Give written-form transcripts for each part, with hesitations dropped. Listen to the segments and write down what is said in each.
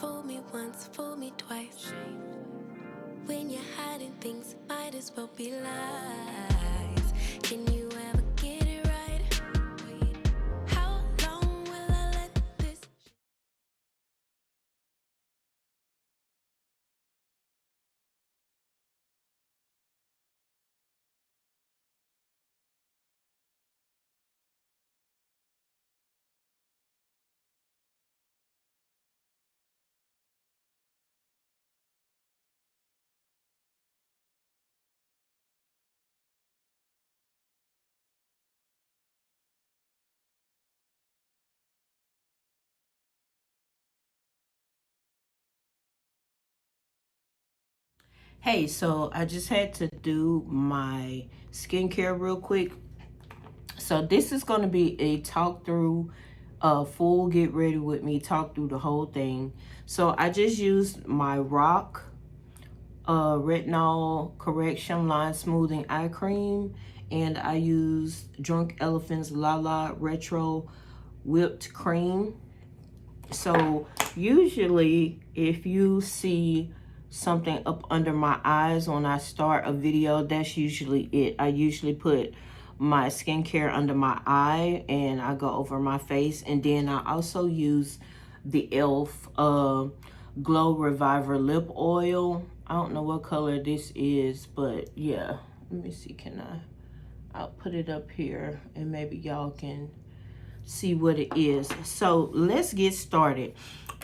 Fool me once, fool me twice. When you're hiding things, might as well be lies. Can you ever get it right? How long will I let this? Hey, so I just had to do my skincare real quick. So this is going to be a talk through, full get ready with me, talk through the whole thing. So I just used my Rock Retinol Correction Line Smoothing Eye Cream, and I used Drunk Elephant's Lala Retro Whipped Cream. So usually if you see something up under my eyes when I start a video, that's usually it. I usually put my skincare under my eye and I go over my face, and then I also use the e.l.f. Glow Reviver Lip Oil. I don't know what color this is, but yeah, let me see, I'll put it up here and maybe y'all can see what it is. So let's get started.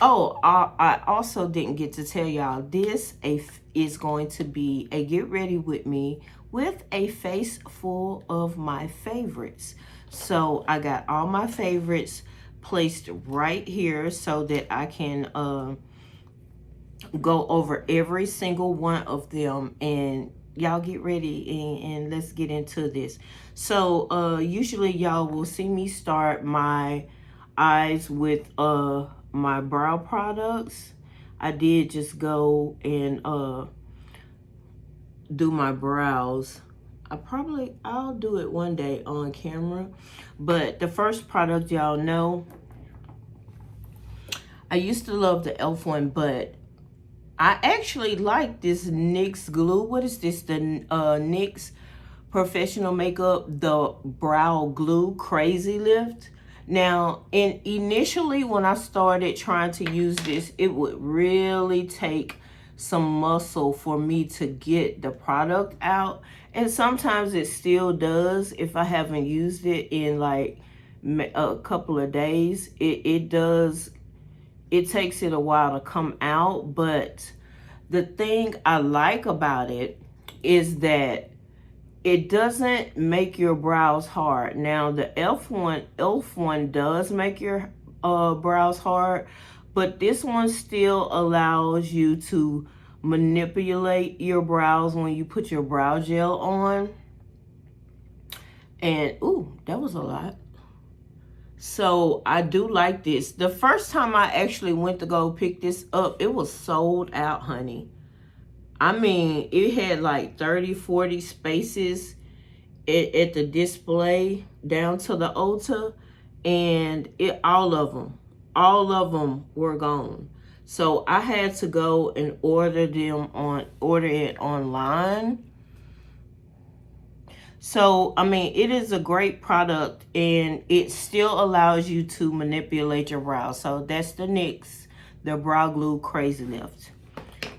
Oh, I also didn't get to tell y'all, this is going to be a get ready with me with a face full of my favorites. So I got all my favorites placed right here so that I can go over every single one of them, and y'all get ready and let's get into this. So usually y'all will see me start my eyes with my brow products. I did just go and do my brows. I'll do it one day on camera, but the first product, y'all know I used to love the e.l.f. one, but I actually like this NYX glue. What is this? The NYX Professional Makeup, the Brow Glue Crazy Lift. Now, initially when I started trying to use this, it would really take some muscle for me to get the product out. And sometimes it still does if I haven't used it in like a couple of days. It takes it a while to come out, but the thing I like about it is that it doesn't make your brows hard. Now the e.l.f. one does make your brows hard, but this one still allows you to manipulate your brows when you put your brow gel on. And ooh, that was a lot. So I do like this. The first time I actually went to go pick this up, it was sold out, honey. I mean, it had like 30, 40 spaces at the display down to the Ulta, and all of them were gone. So I had to go and order it online. So, I mean, it is a great product, and it still allows you to manipulate your brows. So that's the NYX, the Brow Glue Crazy Lift.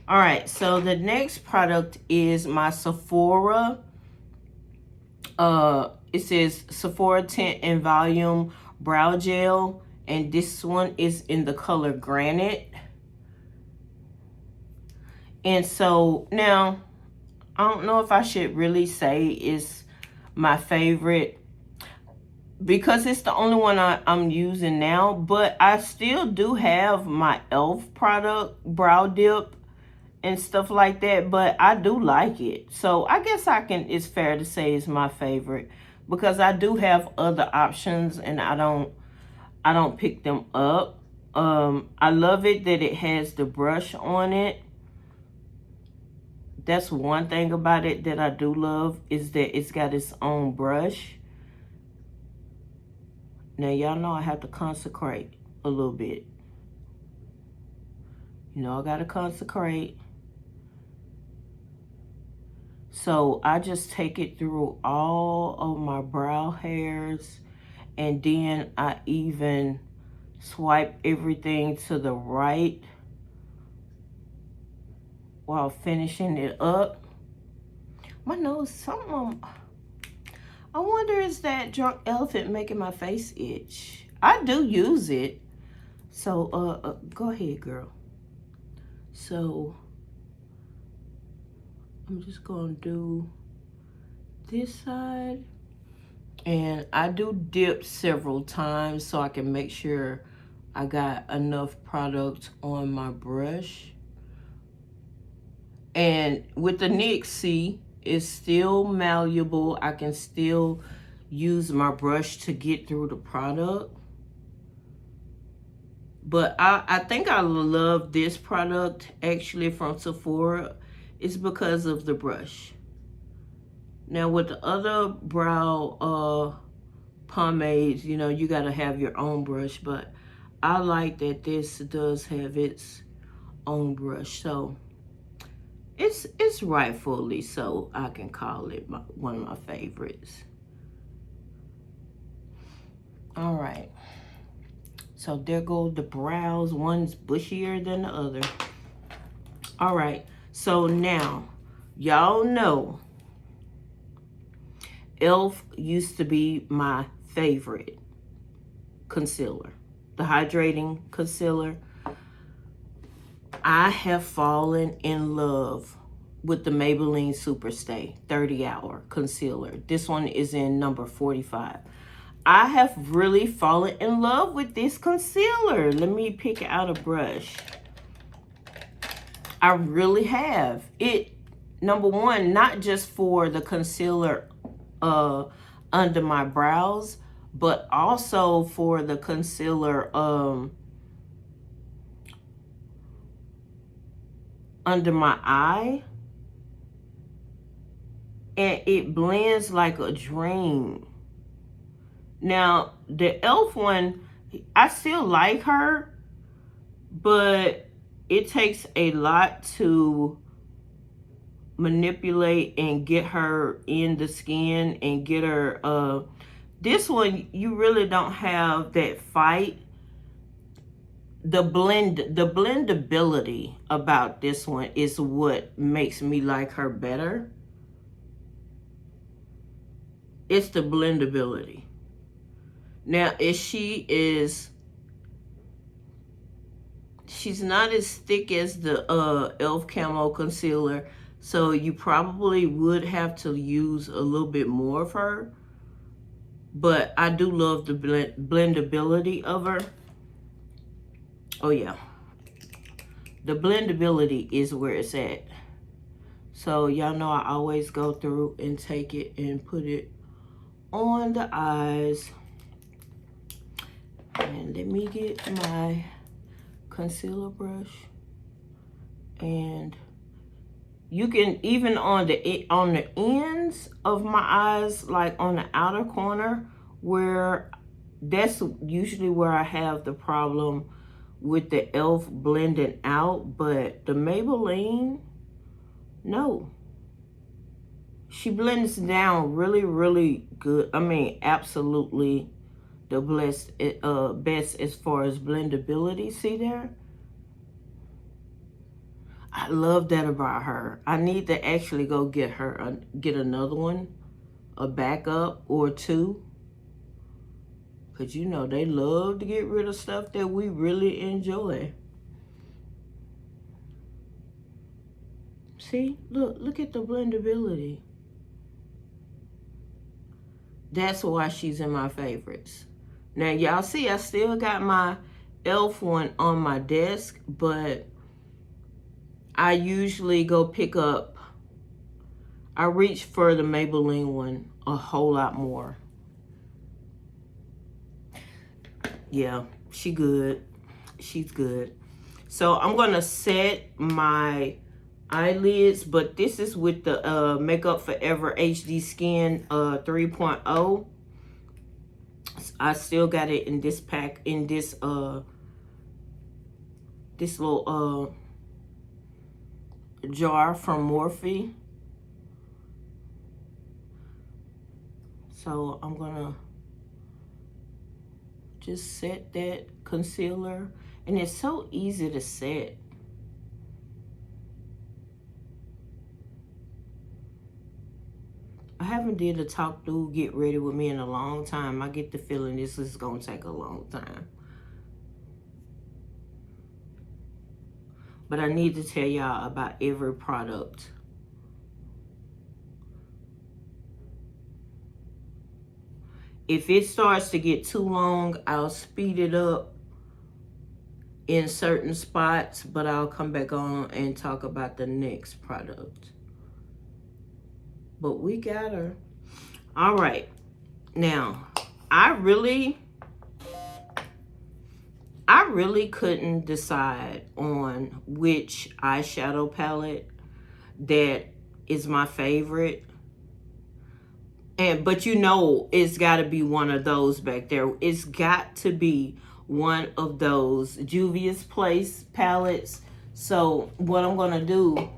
All right, so the next product is my SEPHORA. It says SEPHORA Tint and Volume Brow Gel, and this one is in the color Granite. And so now, I don't know if I should really say it's my favorite because it's the only one I'm using now, but I still do have my e.l.f. product, brow dip and stuff like that, but I do like it. So I guess it's fair to say it's my favorite because I do have other options and I don't pick them up. I love it that it has the brush on it. That's one thing about it that I do love, is that it's got its own brush. Now, y'all know I have to consecrate a little bit. You know I gotta consecrate. So I just take it through all of my brow hairs, and then I even swipe everything to the right while finishing it up. My nose, something, I wonder, is that drunk elephant making my face itch? I do use it. So, go ahead, girl. So, I'm just gonna do this side. And I do dip several times so I can make sure I got enough product on my brush. And with the NYX, see, it's still malleable. I can still use my brush to get through the product. But I think I love this product actually from Sephora. It's because of the brush. Now with the other brow pomades, you know, you got to have your own brush. But I like that this does have its own brush. So it's rightfully so. I can call it one of my favorites. All right. So there go the brows. One's bushier than the other. All right. So now, y'all know e.l.f. used to be my favorite concealer. The hydrating concealer. I have fallen in love with the Maybelline Superstay 30 Hour Concealer. This one is in number 45. I have really fallen in love with this concealer. Let me pick out a brush. I really have. It, number one, not just for the concealer under my brows, but also for the concealer under my eye. And it blends like a dream. Now, the e.l.f. one, I still like her, but it takes a lot to manipulate and get her in the skin and get her, this one, you really don't have that fight. The blendability about this one is what makes me like her better. It's the blendability. Now, she's not as thick as the e.l.f. Camo Concealer, so you probably would have to use a little bit more of her. But I do love the blendability of her. Oh, yeah. The blendability is where it's at. So, y'all know I always go through and take it and put it on the eyes. And let me get my concealer brush. And you can, even on the ends of my eyes, like on the outer corner, where that's usually where I have the problem with the e.l.f. blending out. But the Maybelline, no. She blends down really, really good. I mean, absolutely the best as far as blendability. See there? I love that about her. I need to actually go get her, get another one, a backup or two. Because, you know, they love to get rid of stuff that we really enjoy. See? Look at the blendability. That's why she's in my favorites. Now, y'all see, I still got my e.l.f. one on my desk, but I usually go pick up, I reach for the Maybelline one a whole lot more. Yeah, she good. She's good. So I'm going to set my eyelids, but this is with the Makeup Forever HD Skin 3.0. I still got it in this pack, in this this little jar from Morphe. So I'm gonna just set that concealer, and it's so easy to set. I haven't did a talk through get ready with me in a long time. I get the feeling this is gonna take a long time. But I need to tell y'all about every product. If it starts to get too long, I'll speed it up in certain spots, but I'll come back on and talk about the next product. But we got her. All right. Now, I really couldn't decide on which eyeshadow palette that is my favorite. But you know, it's got to be one of those back there. It's got to be one of those Juvia's Place palettes. So what I'm going to do,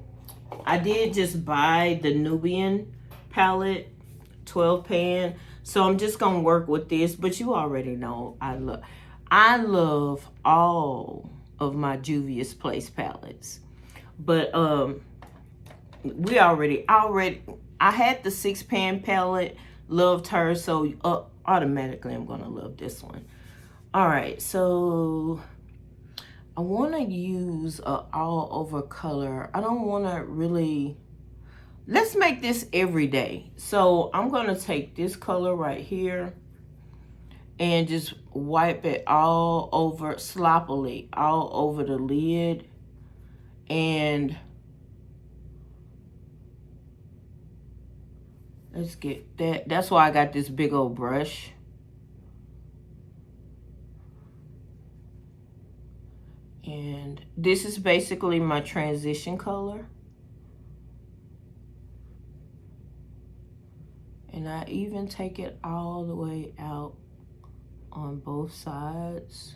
I did just buy the Nubian palette, 12 pan. So I'm just going to work with this. But you already know I love all of my Juvia's Place palettes. But I had the 6-pan palette, loved her, so automatically I'm gonna love this one. All right, so I want to use a all over color. I don't want to really, let's make this everyday. So I'm gonna take this color right here and just wipe it all over, sloppily, all over the lid. And let's get that. That's why I got this big old brush. And this is basically my transition color. And I even take it all the way out on both sides.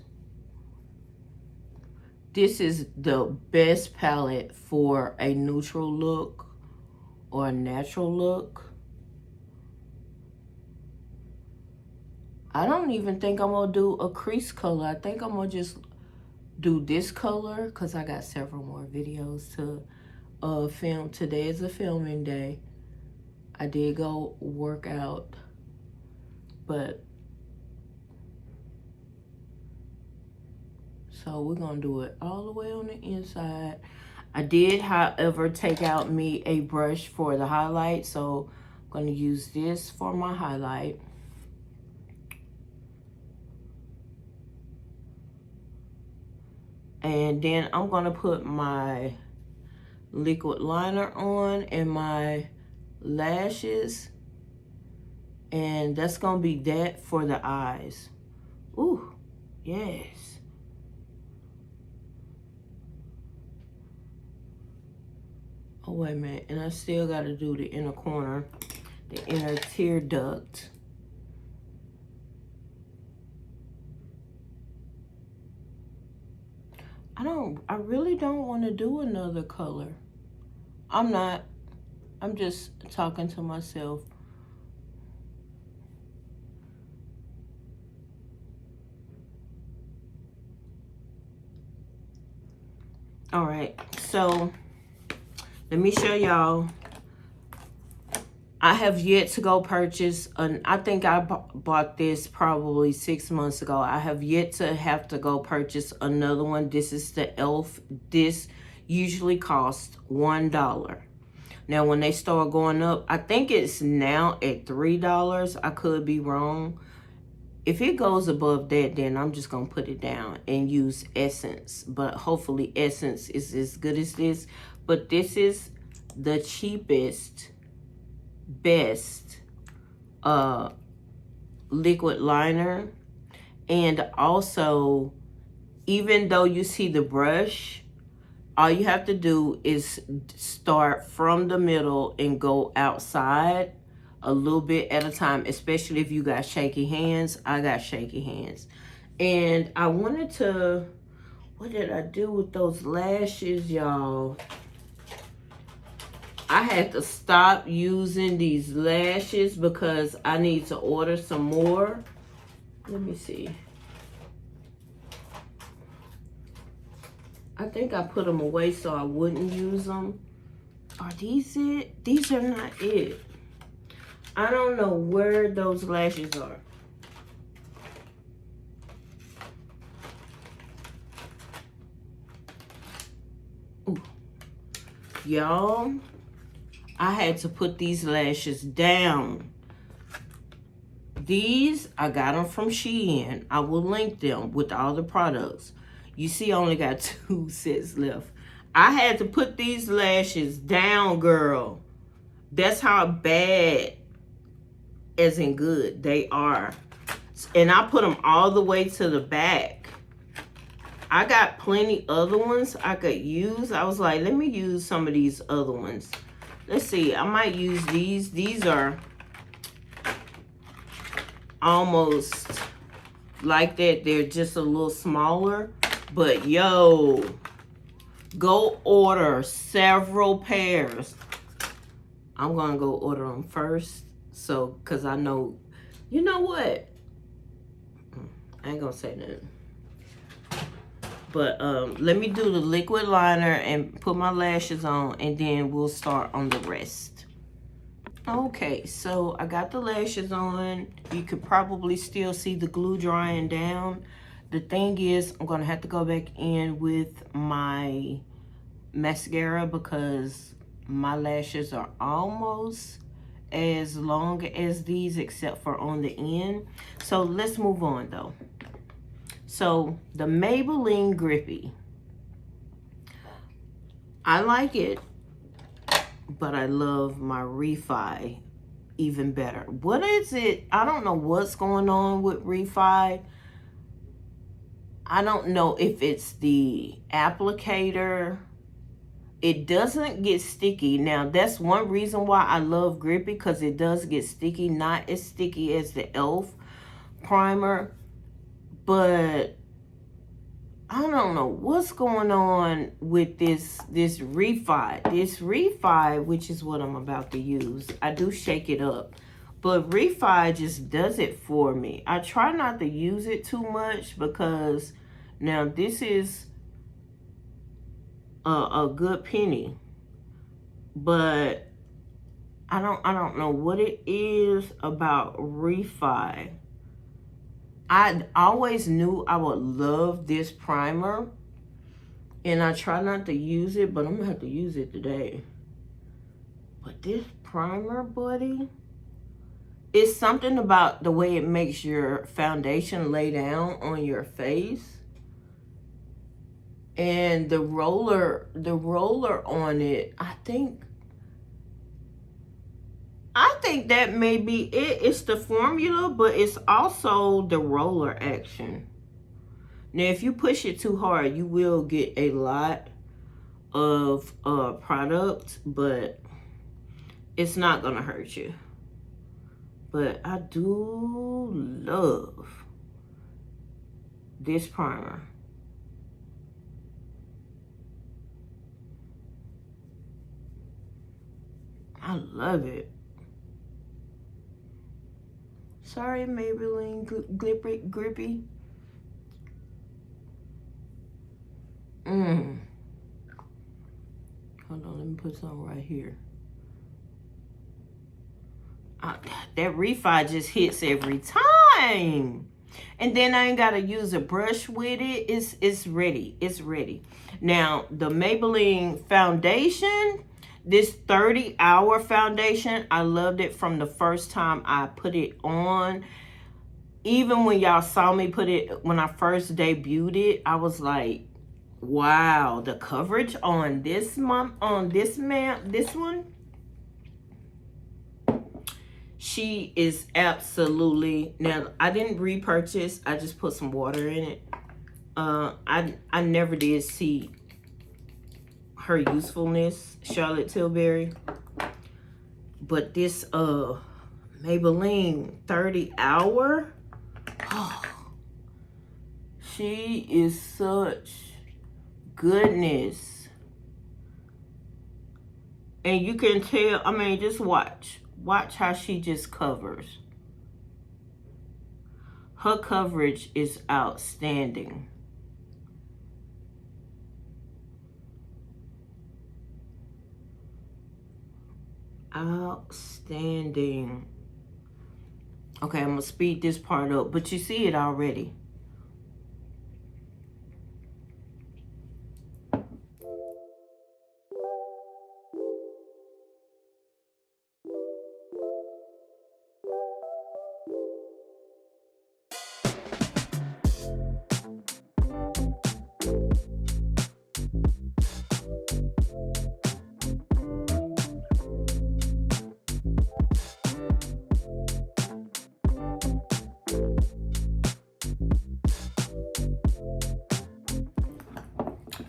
This is the best palette for a neutral look or a natural look. I don't even think I'm gonna do a crease color. I think I'm gonna just do this color because I got several more videos to film. Today is a filming day. I did go work out, but so we're gonna do it all the way on the inside. I did, however, take out me a brush for the highlight, so I'm gonna use this for my highlight. And then I'm gonna put my liquid liner on and my lashes. And that's gonna be that for the eyes. Ooh, yes. Oh, wait a minute. And I still gotta do the inner corner, the inner tear duct. I really don't want to do another color. I'm not. I'm just talking to myself. All right, so let me show y'all. I have yet to go purchase I think I bought this probably 6 months ago. I have yet to have to go purchase another one. This is the e.l.f. This usually costs $1. Now, when they start going up, I think it's now at $3. I could be wrong. If it goes above that, then I'm just going to put it down and use Essence. But hopefully Essence is as good as this. But this is the cheapest, best liquid liner. And also, even though you see the brush, all you have to do is start from the middle and go outside a little bit at a time, especially if you got shaky hands. I got shaky hands. And I wanted to, what did I do with those lashes, y'all? I had to stop using these lashes because I need to order some more. Let me see. I think I put them away so I wouldn't use them. Are these it? These are not it. I don't know where those lashes are. Y'all, I had to put these lashes down. These, I got them from Shein. I will link them with all the products. You see, I only got 2 sets left. I had to put these lashes down, girl. That's how bad, as in good, they are. And I put them all the way to the back. I got plenty other ones I could use. I was like, let me use some of these other ones. Let's see, I might use these. These are almost like that. They're just a little smaller. But yo, go order several pairs. I'm gonna go order them first. So, cause I know, you know what? I ain't gonna say nothing. But let me do the liquid liner and put my lashes on, and then we'll start on the rest. Okay, so I got the lashes on. You could probably still see the glue drying down. The thing is, I'm gonna have to go back in with my mascara because my lashes are almost as long as these except for on the end. So let's move on though. So the Maybelline Grippy, I like it, but I love my Refi even better. What is it? I don't know what's going on with Refi. I don't know if it's the applicator. It doesn't get sticky. Now, that's one reason why I love Grippy, because it does get sticky. Not as sticky as the e.l.f. primer. But I don't know what's going on with this Refi. This Refi, which is what I'm about to use. I do shake it up. But Refi just does it for me. I try not to use it too much because now this is a good penny. But I don't know what it is about Refi. I always knew I would love this primer, and I try not to use it, but I'm gonna have to use it today. But this primer, buddy, it's something about the way it makes your foundation lay down on your face, and the roller on it. I think that may be it. It's the formula, but it's also the roller action. Now, if you push it too hard, you will get a lot of product, but it's not gonna hurt you. But I do love this primer. I love it. Sorry, Maybelline Grippy. Hold on, let me put some right here. That Refi just hits every time. And then I ain't gotta use a brush with it. It's ready. It's ready. Now, the Maybelline foundation, this 30-hour foundation, I loved it from the first time I put it on. Even when y'all saw me put it, when I first debuted it, I was like, wow, the coverage on this one, she is absolutely, now I didn't repurchase, I just put some water in it. I never did see her usefulness, Charlotte Tilbury. But this Maybelline 30-hour, oh, she is such goodness. And you can tell, I mean, just watch. Watch how she just covers. Her coverage is outstanding. Outstanding. Okay, I'm going to speed this part up, but you see it already.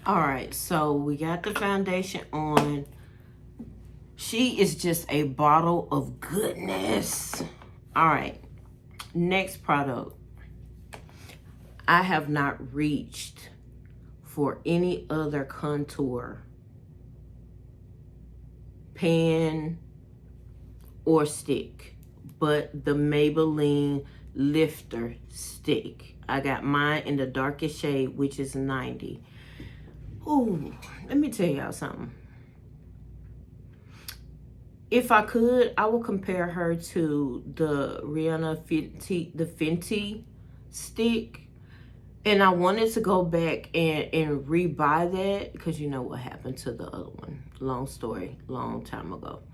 All right, so we got the foundation on. She is just a bottle of goodness. All right, next product. I have not reached for any other contour, pan, or stick, but the Maybelline Lifter Stick. I got mine in the darkest shade, which is 90. Ooh, let me tell y'all something. If I could, I would compare her to the the Fenty stick. And I wanted to go back and rebuy that because you know what happened to the other one. Long story, long time ago.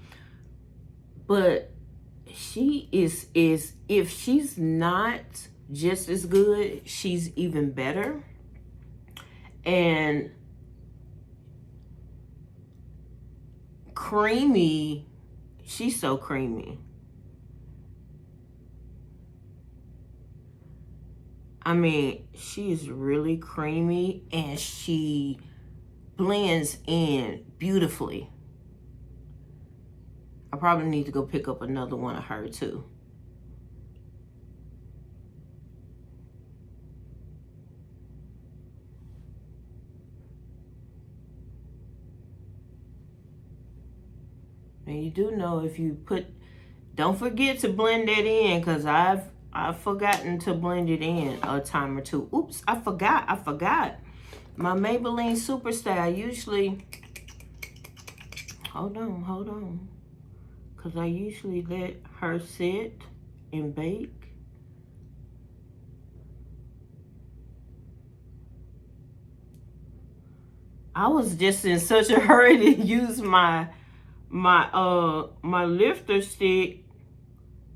But she is if she's not just as good, she's even better. And creamy, she's so creamy. I mean, she's really creamy and she blends in beautifully. I probably need to go pick up another one of her too. And you do know if you put, don't forget to blend that in because I've forgotten to blend it in a time or two. Oops, I forgot. My Maybelline Superstay, I usually, hold on. Because I usually let her sit and bake. I was just in such a hurry to use my lifter stick.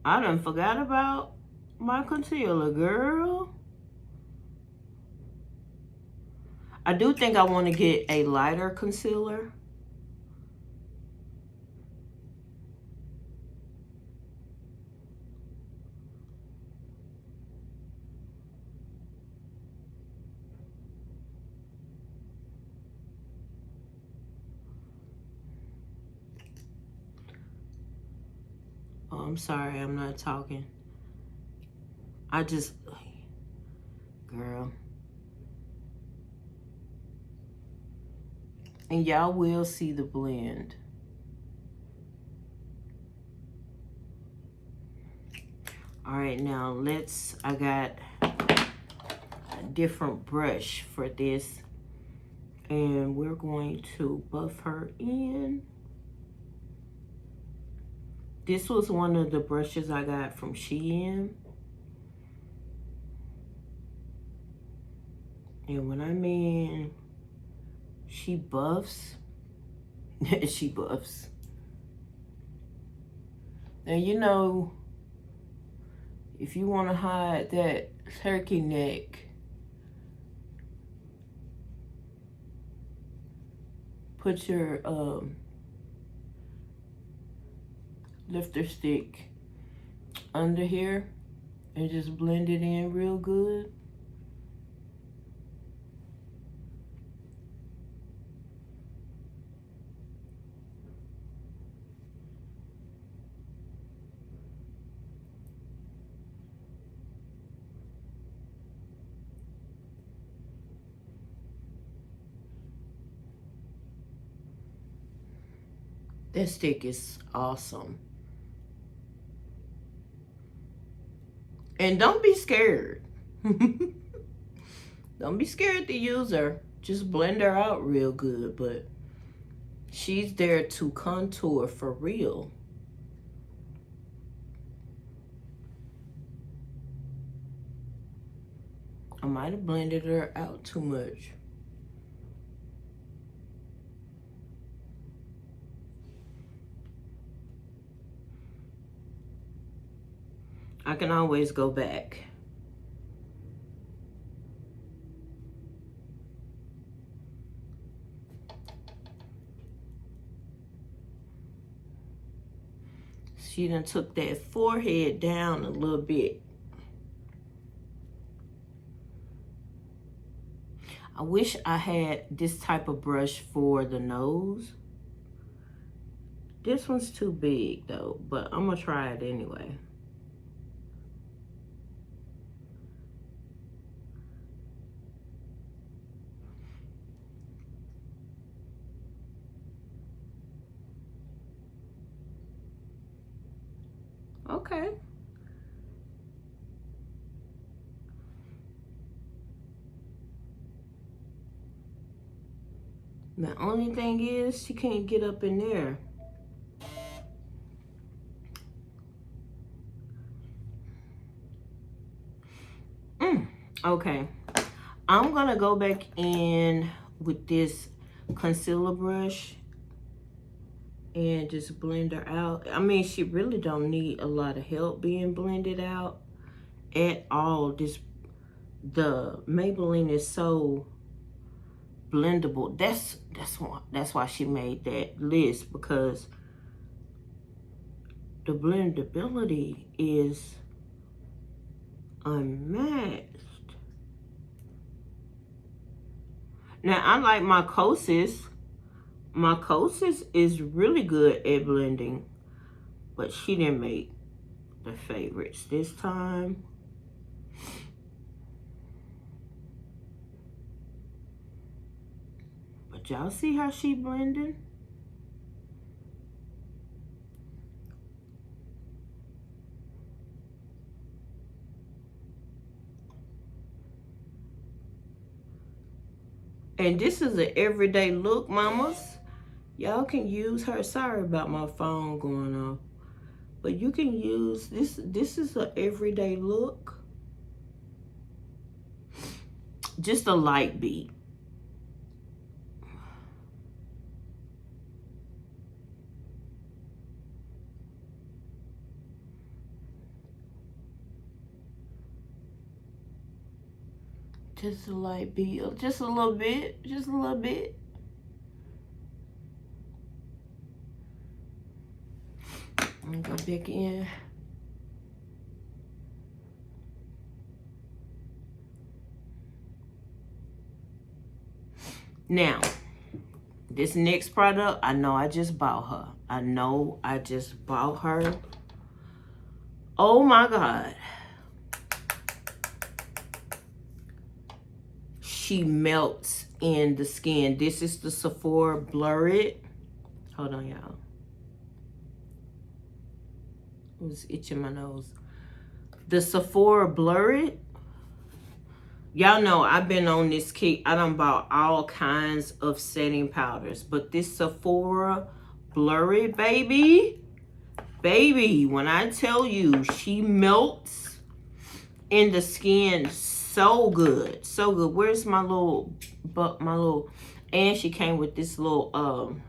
I done forgot about my concealer, girl. I do think I want to get a lighter concealer. Oh, I'm sorry, I'm not talking. I just, girl. And y'all will see the blend. All right, now I got a different brush for this. And we're going to buff her in. This was one of the brushes I got from Shein. And when I mean she buffs, she buffs. Now, you know, if you want to hide that turkey neck, put your lifter stick under here and just blend it in real good. That stick is awesome. And don't be scared. Don't be scared to use her. Just blend her out real good, but she's there to contour for real. I might have blended her out too much. I can always go back. She done took that forehead down a little bit. I wish I had this type of brush for the nose. This one's too big though, but I'm gonna try it anyway. Okay. The only thing is she can't get up in there. Okay. I'm gonna go back in with this concealer brush and just blend her out. I mean, she really don't need a lot of help being blended out at all. The Maybelline is so blendable. That's why she made that list, because the blendability is unmatched. Now I like my Kosas. My Kosas is really good at blending, but she didn't make the favorites this time. But y'all see how she blending? And this is an everyday look, mamas. Y'all can use her. Sorry about my phone going off. But you can use this. This is an everyday look. Just a light beat. Just a light beat. Just a little bit. Just a little bit. I'm gonna go back in. Now, this next product, I know I just bought her. I know I just bought her. Oh my God. She melts in the skin. This is the SEPHORA Blur It. Hold on, y'all. I was itching my nose. The SEPHORA Blur It. Y'all know I've been on this kick. I done bought all kinds of setting powders. But this SEPHORA Blur It, baby. Baby, when I tell you, she melts in the skin so good. So good. Where's my little, and she came with this little,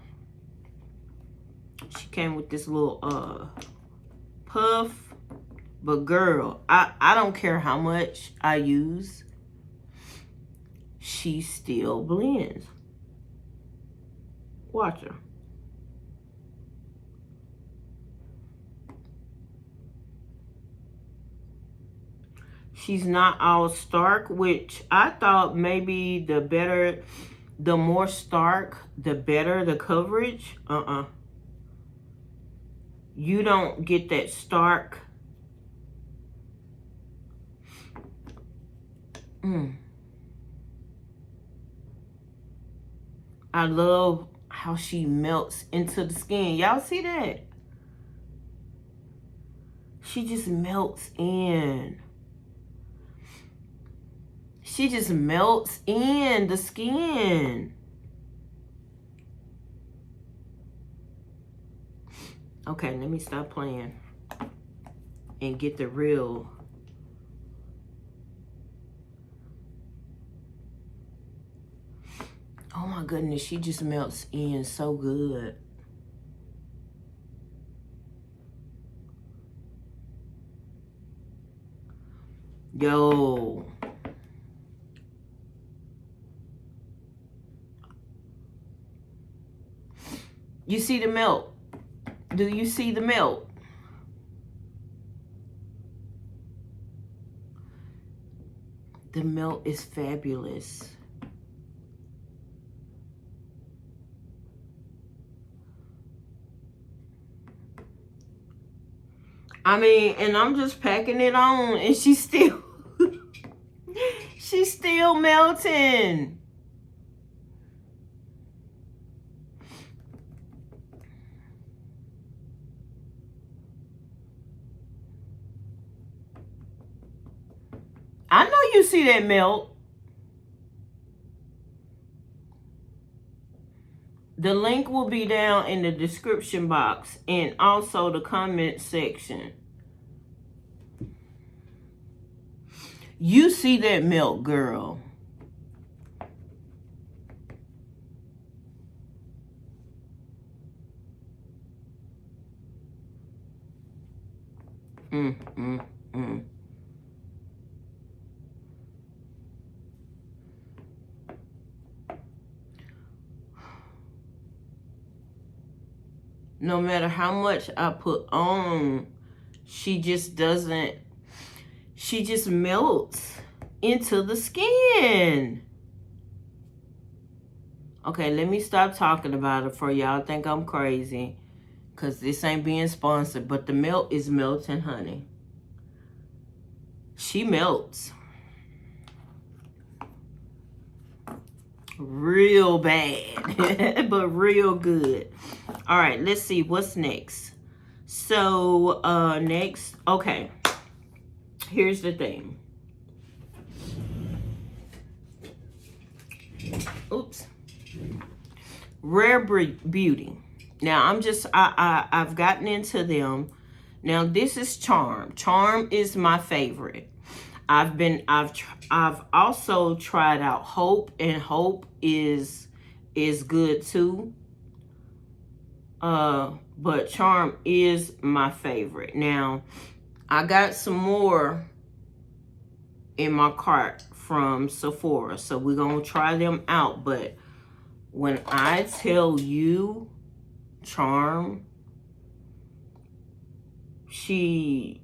puff. But girl, I don't care how much I use, she still blends. Watch her. She's not all stark, which I thought maybe the more stark, the better the coverage. You don't get that stark. I love how she melts into the skin. Y'all see that? She just melts in. She just melts in the skin. Okay, let me stop playing and get the real. Oh my goodness, she just melts in so good. Yo. You see the melt? Do you see the melt? The melt is fabulous. I mean, and I'm just packing it on and she's still, she's still melting. I know you see that melt. The link will be down in the description box and also the comment section. You see that melt, girl. No matter how much I put on, she just doesn't, she just melts into the skin. Okay, let me stop talking about it for y'all think I'm crazy. Because this ain't being sponsored, but the melt is melting, honey. She melts. Real bad, but real good. All right, let's see what's next. So, next, okay. Here's the thing. Oops. Rare Beauty. Now, I've gotten into them. Now, this is Charm. Charm is my favorite. I've also tried out Hope, and Hope is good too. But Charm is my favorite. Now, I got some more in my cart from Sephora, so we're gonna try them out. But when I tell you, Charm, she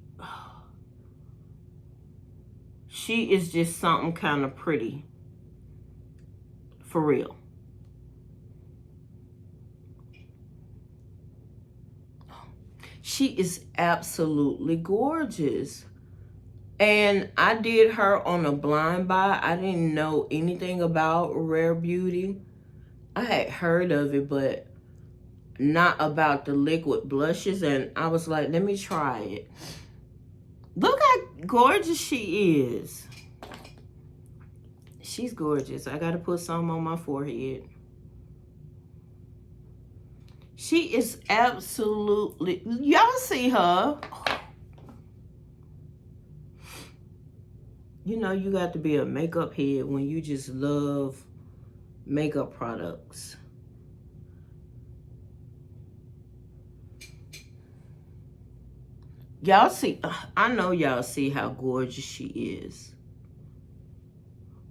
is just something kind of pretty. For real. She is absolutely gorgeous. And I did her on a blind buy. I didn't know anything about Rare Beauty. I had heard of it, but not about the liquid blushes. And I was like, let me try it. Look how gorgeous she is. She's gorgeous. I got to put some on my forehead. She is absolutely... Y'all see her. You know, you got to be a makeup head when you just love makeup products. Y'all see, I know y'all see how gorgeous she is.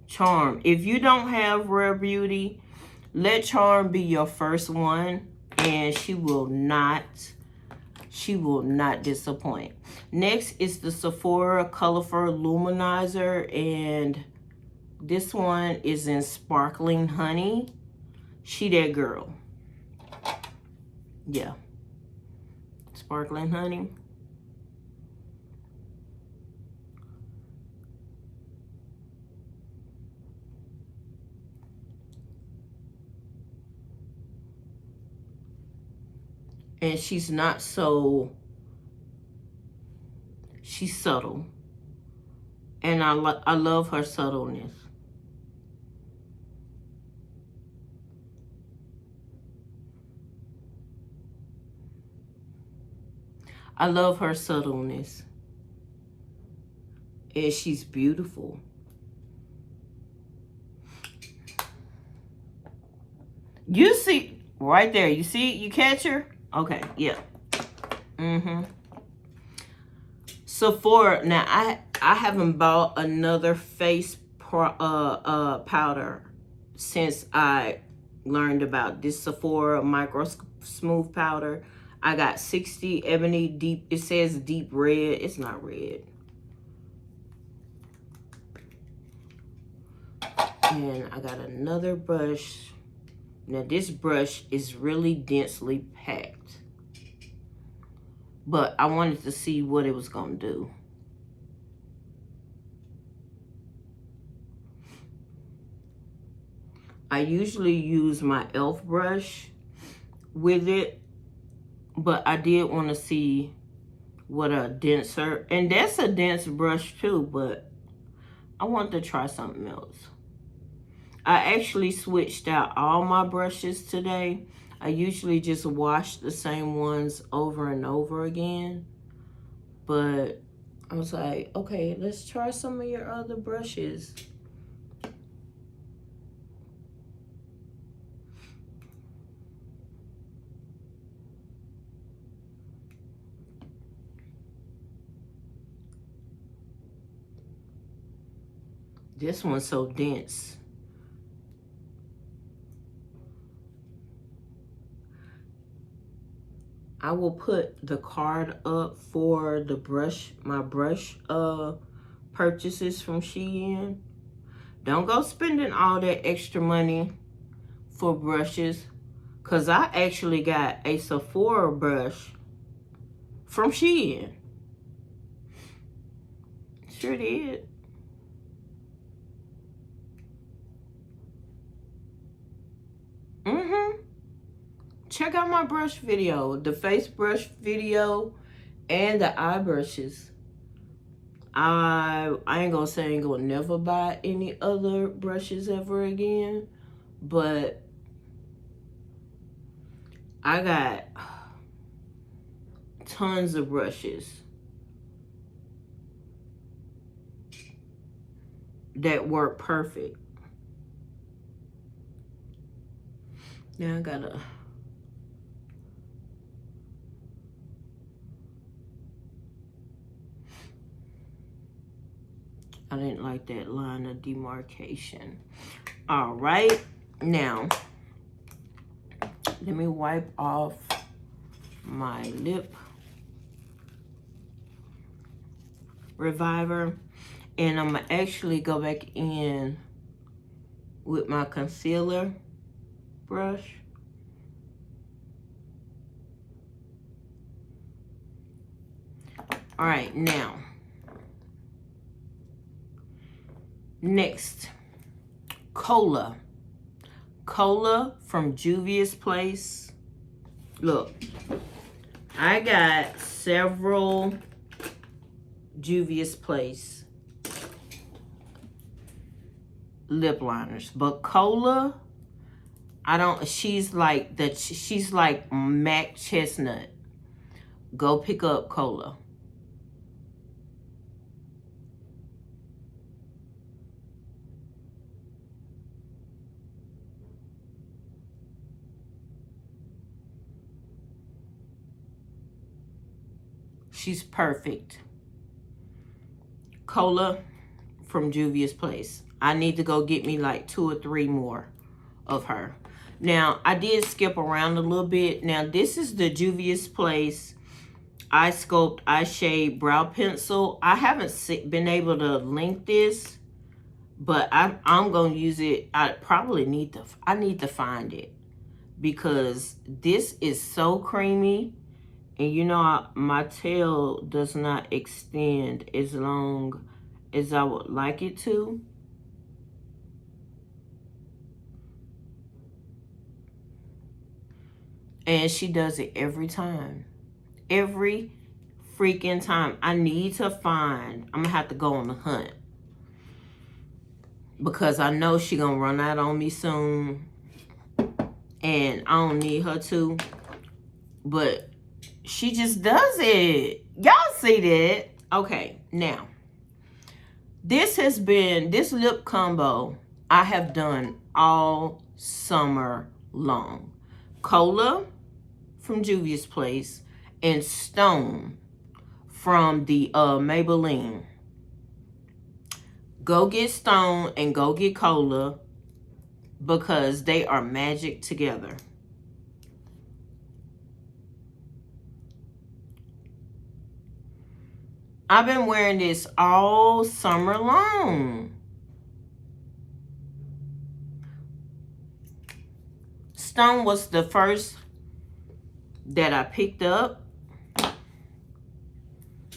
Charm. If you don't have Rare Beauty, let Charm be your first one, and she will not disappoint. Next is the Sephora Colorful Luminizer, and this one is in Sparkling Honey. She that girl. Yeah. Sparkling Honey. And she's not so, she's subtle. And I love her subtleness. I love her subtleness. And she's beautiful. You see, right there, you see, you catch her? Okay, yeah. Sephora, now I haven't bought another face powder since I learned about this Sephora Micro Smooth Powder. I got 60 Ebony Deep, it says deep red, it's not red. And I got another brush. Now this brush is really densely packed, but I wanted to see what it was gonna do. I usually use my e.l.f. brush with it, but I did want to see what a denser, and that's a dense brush too, but I wanted to try something else. I actually switched out all my brushes today. I usually just wash the same ones over and over again, but I was like, okay, let's try some of your other brushes. This one's so dense. I will put the card up for the brush, my brush purchases from Shein. Don't go spending all that extra money for brushes, because I actually got a Sephora brush from Shein. Sure did. Check out my brush video, the face brush video, and the eye brushes. I ain't gonna say I ain't gonna never buy any other brushes ever again, but I got tons of brushes that work perfect. Now I didn't like that line of demarcation. All right, now let me wipe off my lip reviver, and I'm gonna actually go back in with my concealer brush. All right, now next, Cola from Juvia's Place. Look, I got several Juvia's Place lip liners, but Cola, she's like MAC Chestnut. Go pick up Cola. She's perfect. Cola from Juvia's Place. I need to go get me like 2 or 3 more of her. Now, I did skip around a little bit. Now, this is the Juvia's Place Eye Sculpt Eye Shade Brow Pencil. I haven't been able to link this, but I'm going to use it. I need to find it, because this is so creamy. And you know, my tail does not extend as long as I would like it to. And she does it every time. Every freaking time. I need to find, I'm gonna have to go on the hunt, because I know she gonna run out on me soon, and I don't need her to, but she just does it. Y'all see that? Okay, now this has been, this lip combo I have done all summer long. Cola from Juvia's Place and Stone from the Maybelline. Go get Stone and go get Cola, because they are magic together. I've been wearing this all summer long. Stone was the first that I picked up,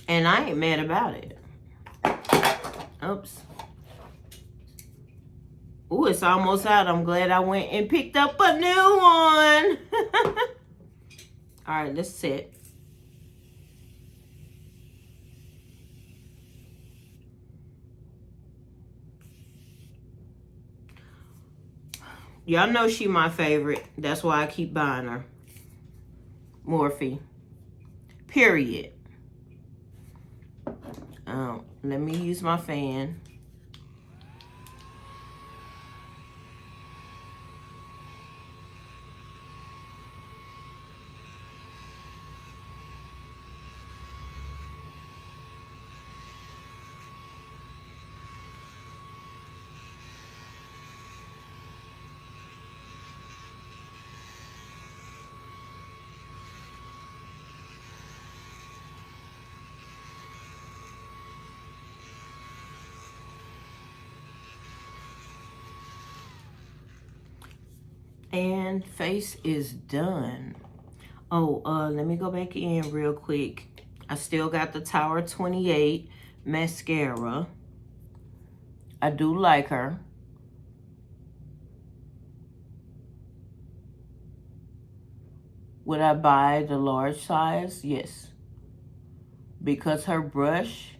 and I ain't mad about it. Oops. Ooh, it's almost out. I'm glad I went and picked up a new one. All right, let's set. Y'all know she my favorite. That's why I keep buying her. Morphe. Period. Let me use my fan. And face is done. Oh, let me go back in real quick. I still got the Tower 28 mascara. I do like her. Would I buy the large size? Yes. Because her brush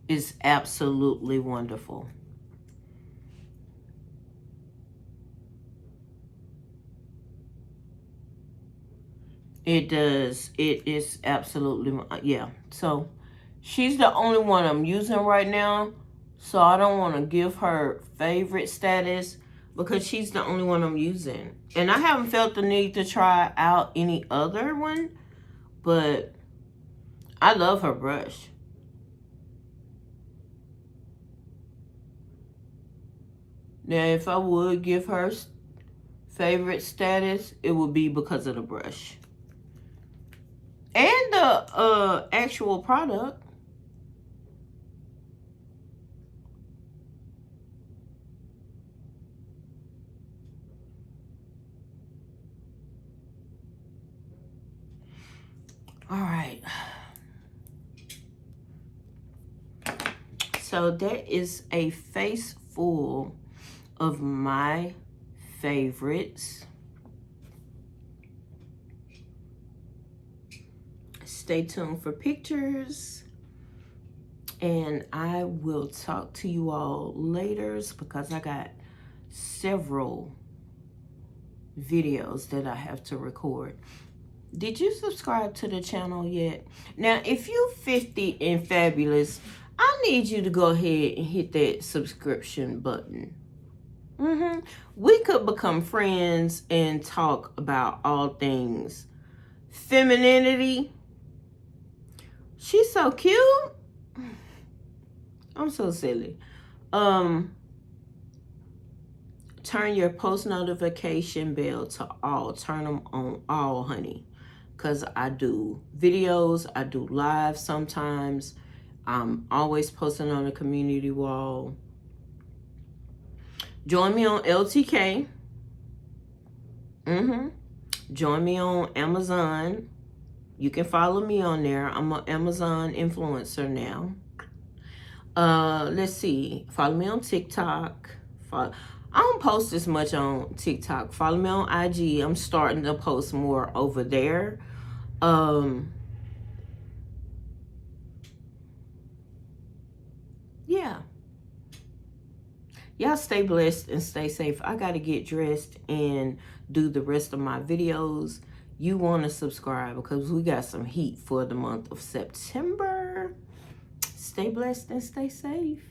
is absolutely wonderful. It does. It is absolutely, yeah. So she's the only one I'm using right now. So I don't want to give her favorite status, because she's the only one I'm using. And I haven't felt the need to try out any other one, but I love her brush. Now, if I would give her favorite status, it would be because of the brush. And the actual product. All right. So that is a face full of my favorites. Stay tuned for pictures, and I will talk to you all later, because I got several videos that I have to record. Did you subscribe to the channel yet? Now, if you 50 and fabulous, I need you to go ahead and hit that subscription button. We could become friends and talk about all things femininity. She's so cute. I'm so silly. Turn your post notification bell to all. Turn them on all, honey. Because I do videos. I do live sometimes. I'm always posting on the community wall. Join me on LTK. Join me on Amazon. You can follow me on there. I'm an Amazon influencer now. Let's see. Follow me on TikTok. I don't post as much on TikTok. Follow me on IG. I'm starting to post more over there. Yeah. Y'all stay blessed and stay safe. I got to get dressed and do the rest of my videos. You want to subscribe because we got some heat for the month of September. Stay blessed and stay safe.